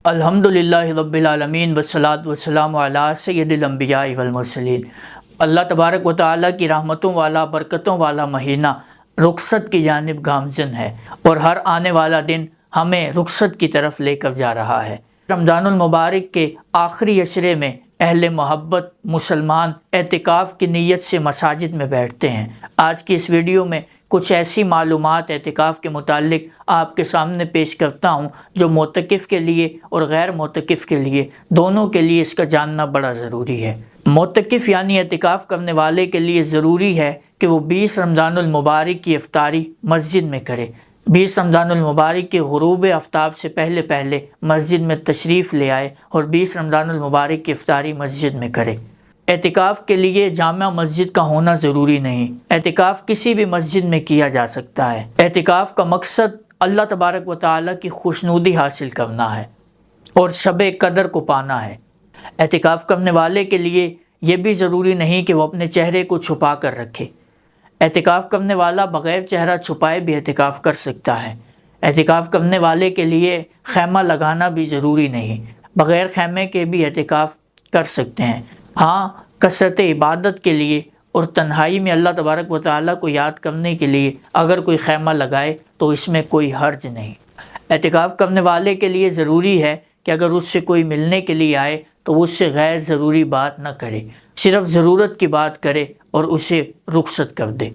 الحمدللہ رب العالمین والصلاۃ والسلام علی سید الانبیاء والمرسلین۔ اللہ تبارک و تعالیٰ کی رحمتوں والا برکتوں والا مہینہ رخصت کی جانب گامزن ہے اور ہر آنے والا دن ہمیں رخصت کی طرف لے کر جا رہا ہے۔ رمضان المبارک کے آخری عشرے میں اہل محبت مسلمان اعتکاف کی نیت سے مساجد میں بیٹھتے ہیں۔ آج کی اس ویڈیو میں کچھ ایسی معلومات اعتکاف کے متعلق آپ کے سامنے پیش کرتا ہوں جو معتکف کے لیے اور غیر معتکف کے لیے دونوں کے لیے اس کا جاننا بڑا ضروری ہے۔ معتکف یعنی اعتکاف کرنے والے کے لیے ضروری ہے کہ وہ 20 رمضان المبارک کی افطاری مسجد میں کرے۔ 20 رمضان المبارک کے غروب آفتاب سے پہلے مسجد میں تشریف لے آئے اور 20 رمضان المبارک کی افطاری مسجد میں کرے۔ اعتکاف کے لیے جامع مسجد کا ہونا ضروری نہیں، اعتکاف کسی بھی مسجد میں کیا جا سکتا ہے۔ اعتکاف کا مقصد اللہ تبارک و تعالیٰ کی خوشنودی حاصل کرنا ہے اور شب قدر کو پانا ہے۔ اعتکاف کرنے والے کے لیے یہ بھی ضروری نہیں کہ وہ اپنے چہرے کو چھپا کر رکھے۔ اعتکاف کرنے والا بغیر چہرہ چھپائے بھی اعتکاف کر سکتا ہے۔ اعتکاف کرنے والے کے لیے خیمہ لگانا بھی ضروری نہیں، بغیر خیمے کے بھی اعتکاف کر سکتے ہیں۔ ہاں، کثرت عبادت کے لیے اور تنہائی میں اللہ تبارک و تعالیٰ کو یاد کرنے کے لیے اگر کوئی خیمہ لگائے تو اس میں کوئی حرج نہیں۔ اعتکاف کرنے والے کے لیے ضروری ہے کہ اگر اس سے کوئی ملنے کے لیے آئے تو وہ اس سے غیر ضروری بات نہ کرے، صرف ضرورت کی بات کرے اور اسے رخصت کر دے۔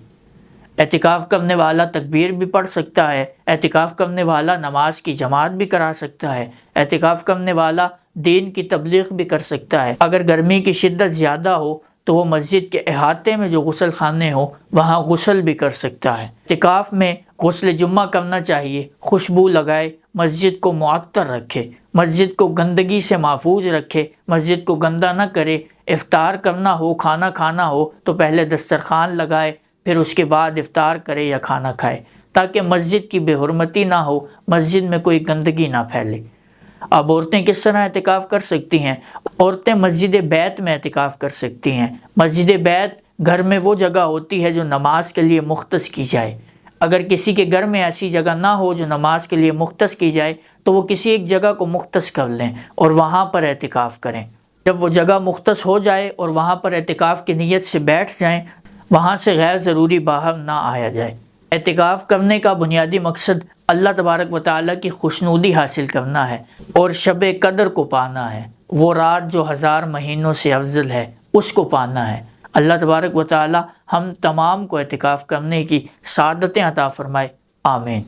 اعتکاف کرنے والا تکبیر بھی پڑھ سکتا ہے، اعتکاف کرنے والا نماز کی جماعت بھی کرا سکتا ہے، اعتکاف کرنے والا دین کی تبلیغ بھی کر سکتا ہے۔ اگر گرمی کی شدت زیادہ ہو تو وہ مسجد کے احاطے میں جو غسل خانے ہو وہاں غسل بھی کر سکتا ہے۔ اعتکاف میں غسل جمعہ کرنا چاہیے، خوشبو لگائے، مسجد کو معطر رکھے، مسجد کو گندگی سے محفوظ رکھے، مسجد کو گندا نہ کرے۔ افطار کرنا ہو، کھانا کھانا ہو تو پہلے دسترخوان لگائے، پھر اس کے بعد افطار کرے یا کھانا کھائے، تاکہ مسجد کی بے حرمتی نہ ہو، مسجد میں کوئی گندگی نہ پھیلے۔ اب عورتیں کس طرح اعتکاف کر سکتی ہیں؟ عورتیں مسجد بیت میں اعتکاف کر سکتی ہیں۔ مسجد بیت گھر میں وہ جگہ ہوتی ہے جو نماز کے لیے مختص کی جائے۔ اگر کسی کے گھر میں ایسی جگہ نہ ہو جو نماز کے لیے مختص کی جائے تو وہ کسی ایک جگہ کو مختص کر لیں اور وہاں پر اعتکاف کریں۔ جب وہ جگہ مختص ہو جائے اور وہاں پر اعتکاف کی نیت سے بیٹھ جائیں، وہاں سے غیر ضروری باہر نہ آیا جائے۔ اعتکاف کرنے کا بنیادی مقصد اللہ تبارک و تعالیٰ کی خوشنودی حاصل کرنا ہے اور شب قدر کو پانا ہے، وہ رات جو 1000 مہینوں سے افضل ہے، اس کو پانا ہے۔ اللہ تبارک و تعالیٰ ہم تمام کو اعتکاف کرنے کی سعادتیں عطا فرمائے، آمین۔